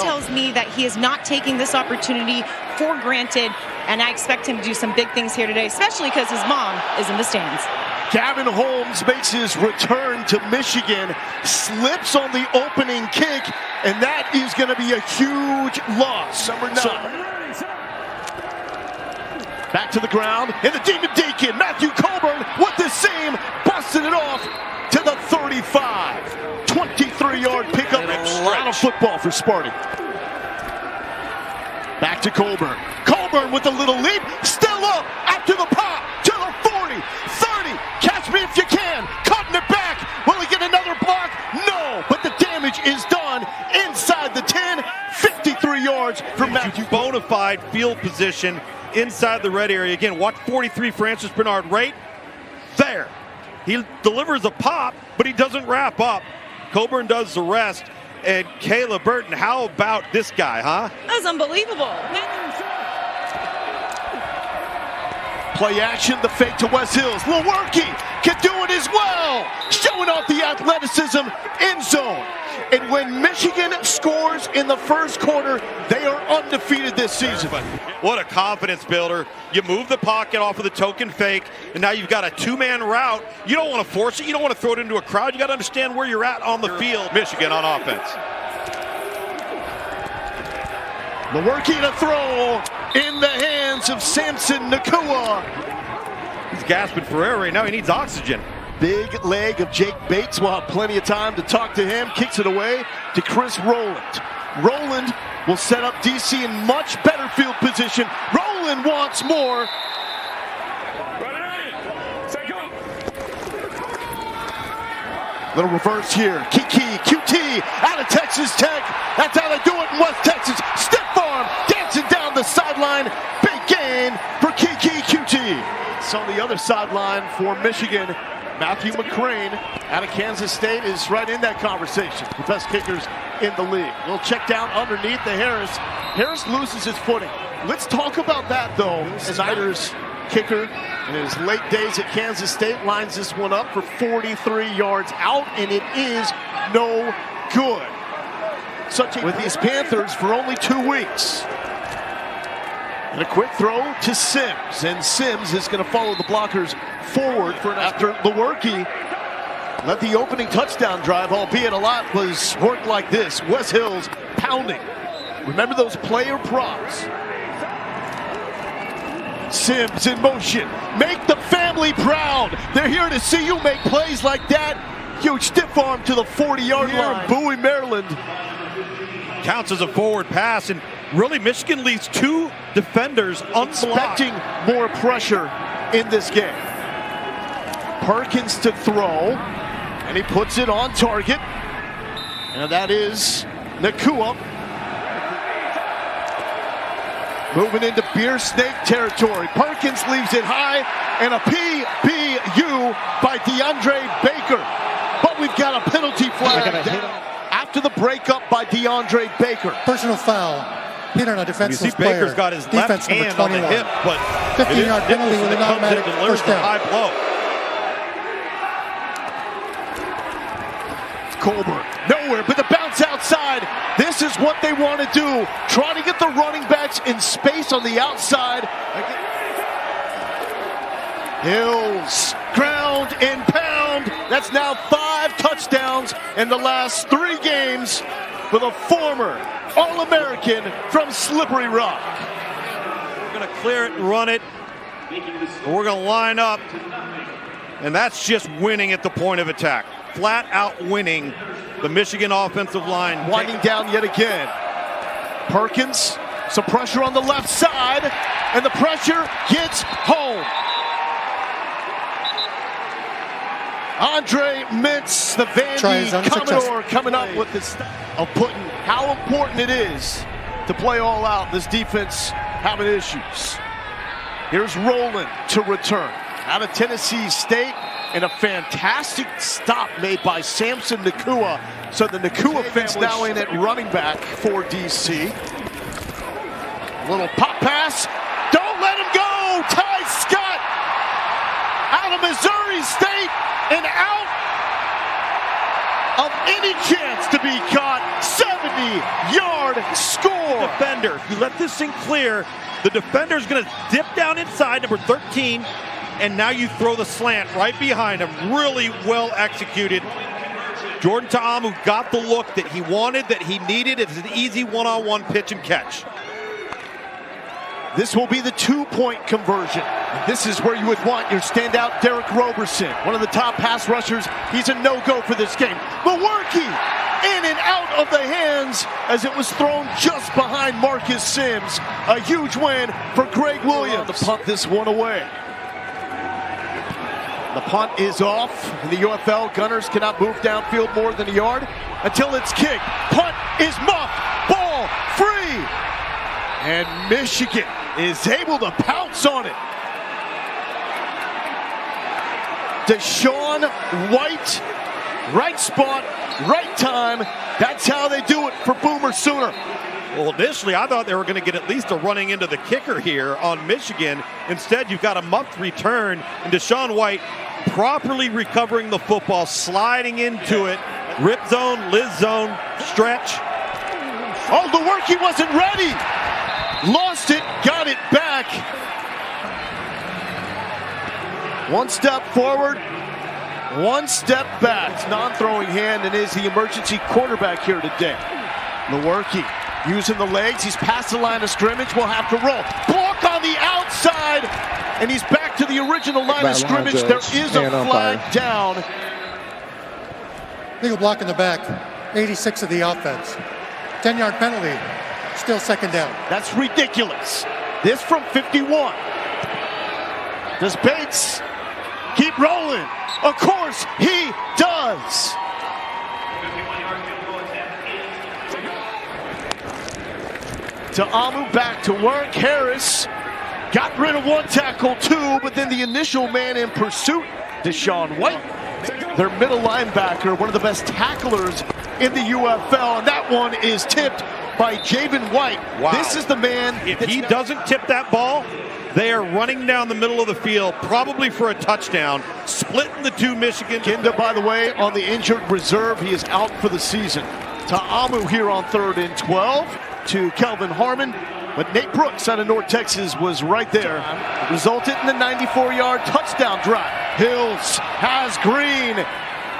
Tells me that he is not taking this opportunity for granted, and I expect him to do some big things here today, especially because his mom is in the stands. Gavin Holmes makes his return to Michigan, slips on the opening kick, and that is going to be a huge loss. Number 9. Back to the ground, and the Demon Deacon, Matthew Coburn, with the seam, busting it off to the 35. 23-yard pickup. A lot of football for Sparty. Back to Coburn. Coburn with a little leap, still up after the pop to the 40, 30. Catch me if you can. Cutting it back. Will he get another block? No, but the damage is done inside the 10. 53 yards from Matthew. Bona fide field position inside the red area. Again, watch 43 Francis Bernard right there. He delivers a pop, but he doesn't wrap up. Coburn does the rest. And Kayla Burton, how about this guy, huh? That's unbelievable. Play action, the fake to Wes Hills. Lewerke can do it as well. Showing off the athleticism, end zone. And when Michigan scores in the first quarter, they are undefeated this season. What a confidence builder. You move the pocket off of the token fake, and now you've got a two-man route. You don't want to force it. You don't want to throw it into a crowd. You got to understand where you're at on the field. Michigan on offense. Lewerke to throw in the hands of Samson Nakua. He's gasping for air right now. He needs oxygen. Big leg of Jake Bates. We'll have plenty of time to talk to him. Kicks it away to Chris Rowland. Rowland will set up DC in much better field position. Rowland wants more. Little reverse here. Kiki, QT out of Texas Tech. That's how they do it in West Texas. Stiff arm dancing down the sideline. Big gain for Kiki QT. So on the other sideline for Michigan, Matthew McCrane out of Kansas State is right in that conversation. The best kickers in the league. Little check down underneath the Harris. Harris loses his footing. Let's talk about that, though. Snyder's kicker in his late days at Kansas State lines this one up for 43 yards out, and it is no good. With these Panthers for only 2 weeks. And a quick throw to Sims, and Sims is going to follow the blockers forward for after Lewerke led the opening touchdown drive, albeit a lot was worked like this. Wes Hills pounding. Remember those player props. Sims in motion. Make the family proud. They're here to see you make plays like that. Huge stiff arm to the 40-yard line. Bowie, Maryland. Counts as a forward pass, and really Michigan leaves 2 defenders unblocked. Expecting more pressure in this game. Perkins to throw, and he puts it on target. And that is Nakua. Moving into beer snake territory. Perkins leaves it high, and a PBU by DeAndre Baker. But we've got a penalty flag after the breakup by DeAndre Baker. Personal foul. Hit on a defenseless player. Baker's got his left hand on the hip, but 15-yard penalty with an automatic first down. High blow. Colbert, nowhere but the bounce outside. This is what they want to do. Try to get the running backs in space on the outside. Hills, ground and pound. That's now 5 touchdowns in the last 3 games for the former All-American from Slippery Rock. We're going to clear it and run it. We're going to line up. And that's just winning at the point of attack. Flat out winning the Michigan offensive line. Winding down yet again. Perkins, some pressure on the left side, and the pressure gets home. Andre Mintz, the Vandy Commodore, coming up with this of putting how important it is to play all out. This defense having issues. Here's Rowland to return out of Tennessee State, and a fantastic stop made by Samson Nakua. So the Nakua fence now in at running back for DC. Little pop pass. Don't let him go. Ty Scott out of Missouri State and out of any chance to be caught. 70-yard score. Defender, if you let this thing clear, the defender's going to dip down inside, number 13, and now you throw the slant right behind him. Really well executed. Jordan Ta'amu got the look that he wanted, that he needed. It's an easy one-on-one pitch and catch. This will be the 2-point conversion. This is where you would want your standout Derek Roberson, one of the top pass rushers. He's a no-go for this game. Lewerke in and out of the hands as it was thrown just behind Marcus Sims. A huge win for Greg Williams. To punt this one away. The punt is off. In the UFL, gunners cannot move downfield more than a yard until it's kicked. Punt is muffed. Ball free. And Michigan is able to pounce on it. Deshaun White, right spot, right time. That's how they do it for Boomer Sooner. Well, initially, I thought they were going to get at least a running into the kicker here on Michigan. Instead, you've got a muffed return, and Deshaun White properly recovering the football, sliding into it. Rip zone, Liz zone, stretch. Oh, Lewerke wasn't ready. Lost it, got it back. One step forward, one step back. It's non-throwing hand and is the emergency quarterback here today. Lewerke using the legs. He's past the line of scrimmage. We'll have to roll. Block on the outside, and he's back to the original line of scrimmage. There is a flag down. Legal block in the back. 86 of the offense. 10-yard penalty. Still second down. That's ridiculous. This from 51. Does Bates keep rolling? Of course he does. Ta'amu back to work. Harris got rid of one tackle, two, but then the initial man in pursuit, Deshaun White, their middle linebacker, one of the best tacklers in the UFL, and that one is tipped by Javen White. Wow. This is the man. If he doesn't tip that ball, they are running down the middle of the field, probably for a touchdown, splitting the two Michigan. Kinda, by the way, on the injured reserve. He is out for the season. Ta'amu here on 3rd and 12 to Kelvin Harmon. But Nate Brooks out of North Texas was right there. Resulted in the 94-yard touchdown drive. Hills has Green.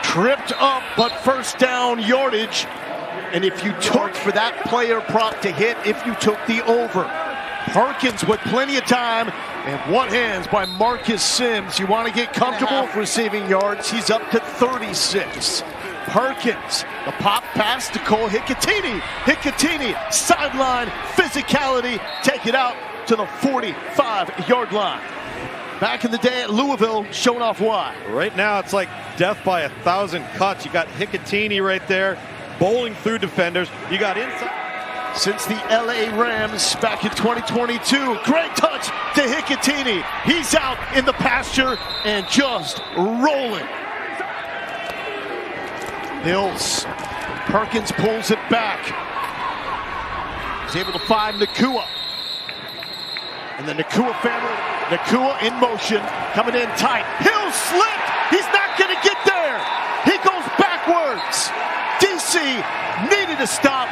Tripped up, but first down yardage. And if you took for that player prop to hit, if you took the over. Perkins with plenty of time, and one hands by Marcus Sims. You want to get comfortable receiving yards. He's up to 36. Perkins, the pop pass to Cole Hicatini. Hicatini, sideline, physicality, take it out to the 45-yard line. Back in the day at Louisville, showing off why. Right now, it's like death by 1,000 cuts. You got Hicatini right there, bowling through defenders. You got inside. Since the LA Rams back in 2022, great touch to Hicatini. He's out in the pasture and just rolling. Hills, Perkins pulls it back. He's able to find Nakua. And the Nakua family, Nakua in motion, coming in tight. Hills slipped. He's not going to get there. He goes backwards. DC needed a stop.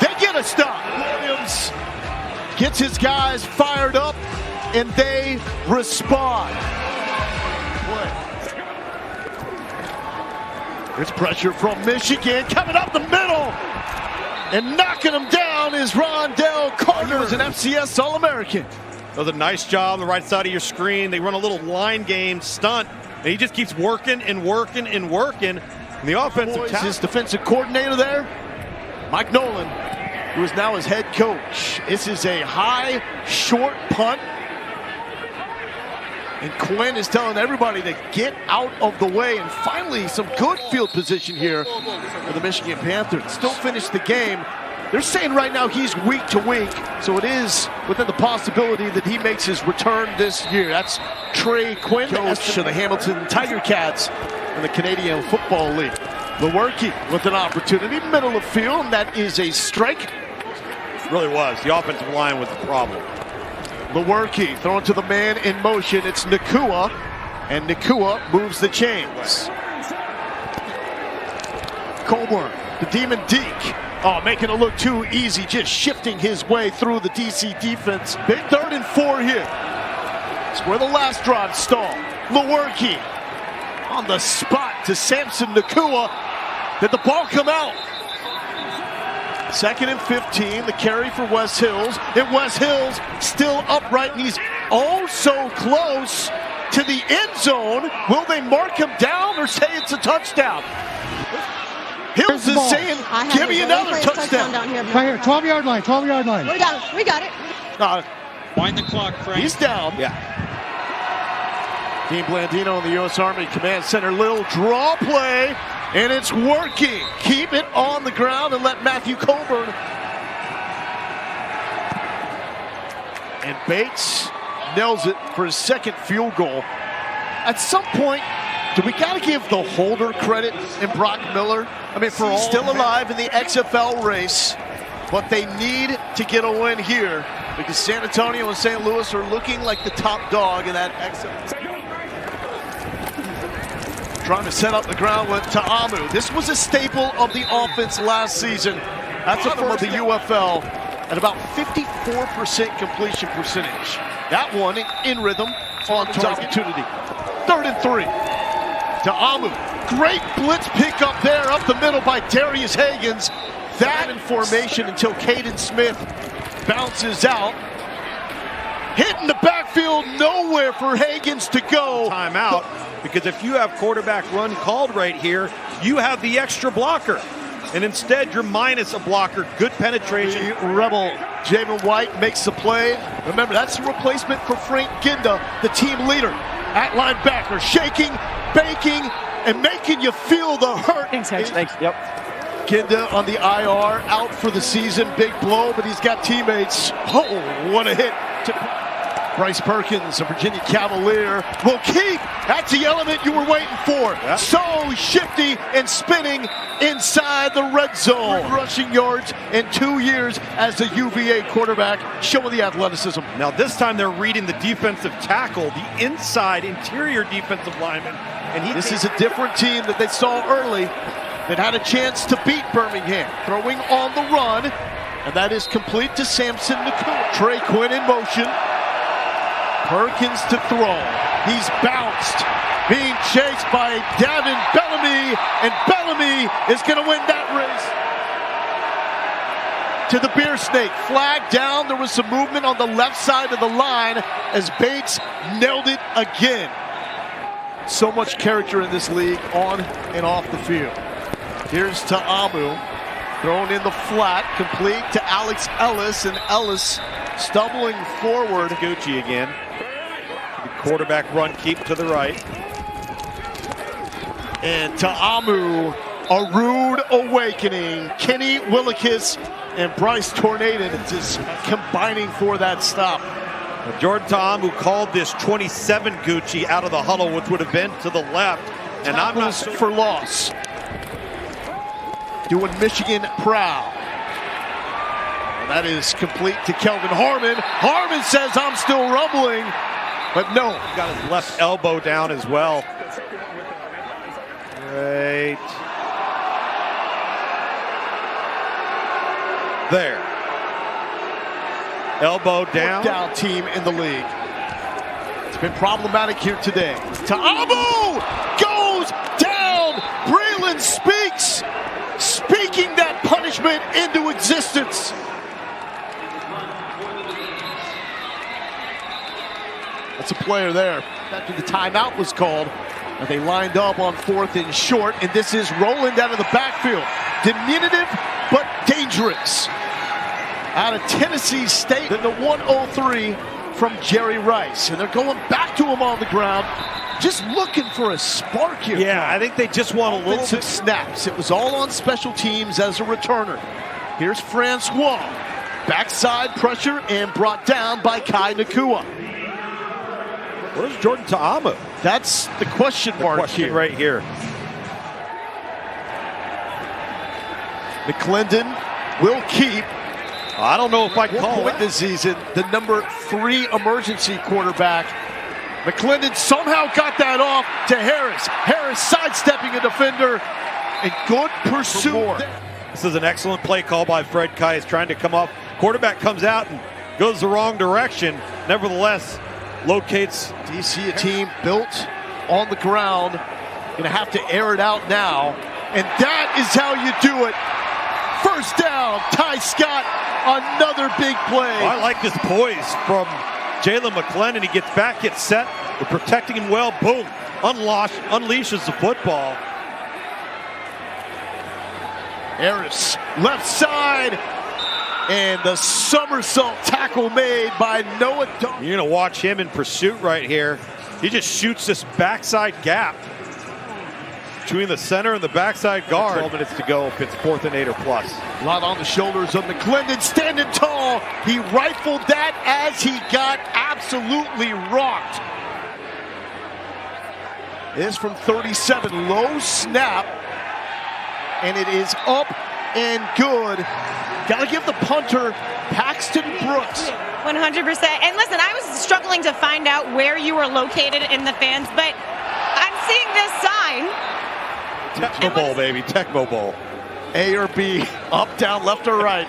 They get a stop. Williams gets his guys fired up, and they respond. There's pressure from Michigan coming up the middle, and knocking him down is Rondell Carter. He was an FCS All-American. Does a nice job on the right side of your screen. They run a little line game stunt, and he just keeps working and working and working. And the offensive talent. His defensive coordinator there, Mike Nolan, who is now his head coach. This is a high, short punt. And Quinn is telling everybody to get out of the way. And finally, some good field position here for the Michigan Panthers. Still finish the game. They're saying right now he's week to week, so it is within the possibility that he makes his return this year. That's Trey Quinn, coach of the Hamilton Tiger Cats in the Canadian Football League. Lewerke with an opportunity, middle of field, and that is a strike. It really was. The offensive line was the problem. Lewerke throwing to the man in motion. It's Nakua, and Nakua moves the chains. Coburn, the Demon Deke. Oh, making it look too easy, just shifting his way through the DC defense. Big 3rd and 4 here. It's where the last drive stalled. Lewerke on the spot to Samson Nakua. Did the ball come out? 2nd and 15, the carry for Wes Hills. And Wes Hills still upright, and he's oh so close to the end zone. Will they mark him down or say it's a touchdown? Hills is saying, give me another touchdown. Down here. Right here, 12-yard line, 12-yard line. We got it. Wind the clock, Frank. He's down. Yeah. Dean Blandino in the U.S. Army Command Center. Little draw play, and it's working. Keep it on the ground and let Matthew Coburn. And Bates nails it for his 2nd field goal. At some point, do we got to give the holder credit in Brock Miller? I mean, for all still alive in the XFL race, but they need to get a win here because San Antonio and St. Louis are looking like the top dog in that XFL. Trying to set up the ground with Ta'amu. This was a staple of the offense last season. That's the first of the UFL at about 54% completion percentage. That one in rhythm on target. Opportunity. 3rd and 3. Ta'amu. Great blitz pickup there up the middle by Darius Hagans. That in formation until Caden Smith bounces out. Hit in the backfield, nowhere for Hagans to go. Timeout, because if you have quarterback run called right here, you have the extra blocker. And instead, you're minus a blocker. Good penetration. The Rebel Jamin White makes the play. Remember, that's the replacement for Frank Ginda, the team leader. At linebacker, shaking, baking, and making you feel the hurt. Thanks. Yep. Ginda on the IR, out for the season. Big blow, but he's got teammates. Oh, what a hit. Bryce Perkins, a Virginia Cavalier, will keep. That's the element you were waiting for. Yep. So shifty and spinning inside the red zone. Rushing yards in 2 years as the UVA quarterback, showing the athleticism. Now this time they're reading the defensive tackle, the inside interior defensive lineman. And this is a different team that they saw early that had a chance to beat Birmingham. Throwing on the run, and that is complete to Samson Nakua. Trey Quinn in motion. Perkins to throw. He's bounced. Being chased by Davin Bellamy, and Bellamy is going to win that race. To the Beer Snake. Flag down. There was some movement on the left side of the line as Bates nailed it again. So much character in this league on and off the field. Here's Ta'amu. Thrown in the flat. Complete to Alex Ellis, and Ellis stumbling forward. Gucci again. The quarterback run, keep to the right. And Ta'amu, a rude awakening. Kenny Willekes and Bryce Tornado is combining for that stop. Jordan Ta'amu called this 27 Gucci out of the huddle, which would have been to the left. And I'm not for loss. Doing Michigan proud. And that is complete to Kelvin Harmon. Harmon says, I'm still rumbling. But no. Got his left elbow down as well. Right there. Elbow down. Down team in the league. It's been problematic here today. Ta'amu goes down. Braylon speaks. Speaking that punishment into existence. That's a player there. After the timeout was called, and they lined up on 4th and short, and this is Roland out of the backfield. Diminutive, but dangerous. Out of Tennessee State, in the 103 from Jerry Rice. And they're going back to him on the ground, just looking for a spark here. Yeah, I think they just want a little bit. Snaps. It was all on special teams as a returner. Here's Francois. Backside pressure and brought down by Kai Nakua. Where's Jordan Ta'amu? That's the question mark here. Right here. McClendon will keep. I don't know if I call it this season, the number 3 emergency quarterback. McClendon somehow got that off to Harris. Harris sidestepping a defender and good pursuit. This is an excellent play call by Fred Kais, trying to come up. Quarterback comes out and goes the wrong direction. Nevertheless, locates. DC, a team built on the ground. Gonna have to air it out now. And that is how you do it. First down, Ty Scott, another big play. I like this poise from Jalen McClendon. He gets back, gets set. We're protecting him well. Boom. Unleashes the football. Harris, left side. And the somersault tackle made by Noah Dunn. You're going to watch him in pursuit right here. He just shoots this backside gap between the center and the backside guard. 12 minutes to go if it's 4th and 8 or plus. A lot on the shoulders of McClendon, standing tall. He rifled that as he got absolutely rocked. This from 37, low snap. And it is up and good. Got to give the punter Paxton Brooks. 100%. And listen, I was struggling to find out where you were located in the fans, but I'm seeing this sign. Tecmo Bowl, baby. Tecmo Bowl. A or B, up, down, left or right.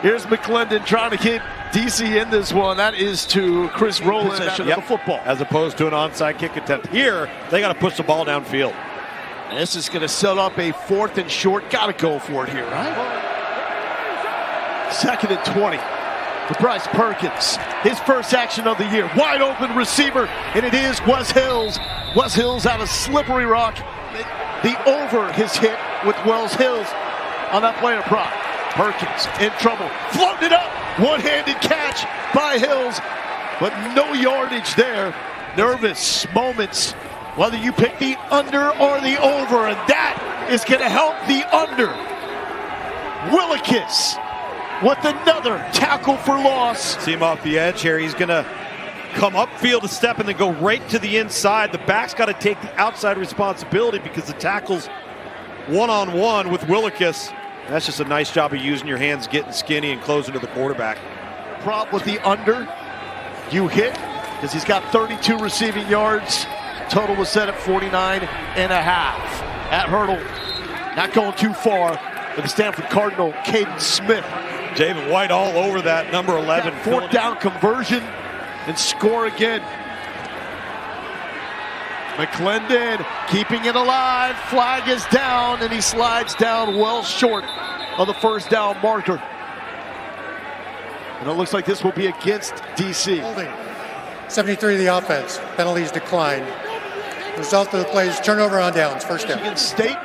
Here's McClendon trying to keep DC in this one. That is to Chris Rowland of the football. As opposed to an onside kick attempt. Here, they got to push the ball downfield. And this is going to set up a 4th and short. Got to go for it here, right? 2nd and 20 for Bryce Perkins. His first action of the year. Wide open receiver, and it is Wes Hills. Wes Hills out of Slippery Rock. The over his hit with Wells Hills on that player prop. Perkins in trouble. Floated up. One-handed catch by Hills, but no yardage there. Nervous moments, whether you pick the under or the over, and that is going to help the under. Willikis with another tackle for loss. See him off the edge here. He's going to come upfield a step and then go right to the inside. The back's got to take the outside responsibility because the tackle's one-on-one with Willikis. That's just a nice job of using your hands, getting skinny and closing to the quarterback. Prop with the under. You hit because he's got 32 receiving yards. Total was set at 49 and a half. At hurdle, not going too far for the Stanford Cardinal, Caden Smith. David White all over that, number 11. 4th down conversion and score again. McClendon keeping it alive. Flag is down, and he slides down well short of the first down marker. And it looks like this will be against DC. Holding. 73 of the offense. Penalties declined. Result of the play is turnover on downs. First down. Michigan State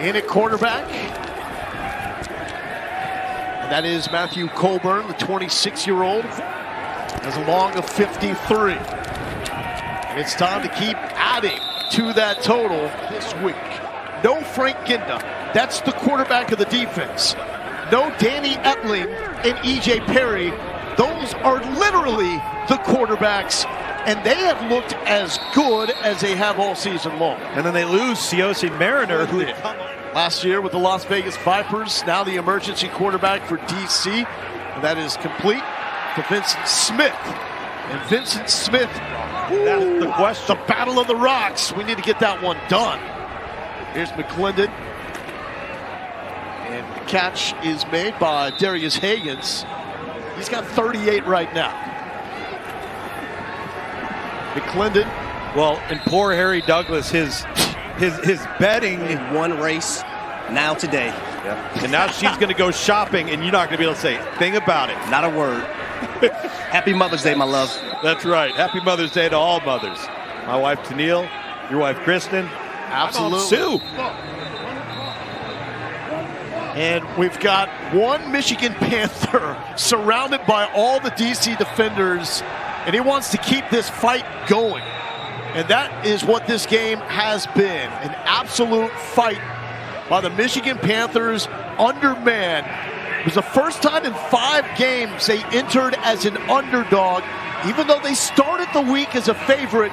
in at quarterback. And that is Matthew Colburn, the 26-year-old. Has a long of 53. And it's time to keep adding to that total this week. No Frank Ginda. That's the quarterback of the defense. No Danny Etling and E.J. Perry. Those are literally the quarterbacks, and they have looked as good as they have all season long. And then they lose Siosi Mariner, who last year with the Las Vegas Vipers, now the emergency quarterback for DC. And that is complete to Vincent Smith. And Vincent Smith, that's the question. The battle of the rocks. We need to get that one done. Here's McClendon. And the catch is made by Darius Higgins. He's got 38 right now. McClendon. Well, and poor Harry Douglas, his betting in one race now today. Yeah. And now she's going to go shopping, and you're not going to be able to say a thing about it. Not a word. Happy Mother's Day, my love. That's right. Happy Mother's Day to all mothers. My wife, Tennille. Your wife, Kristen. Absolutely. Sue. And we've got one Michigan Panther surrounded by all the DC defenders, and he wants to keep this fight going. And that is what this game has been, an absolute fight by the Michigan Panthers undermanned. It was the first time in 5 games they entered as an underdog. Even though they started the week as a favorite,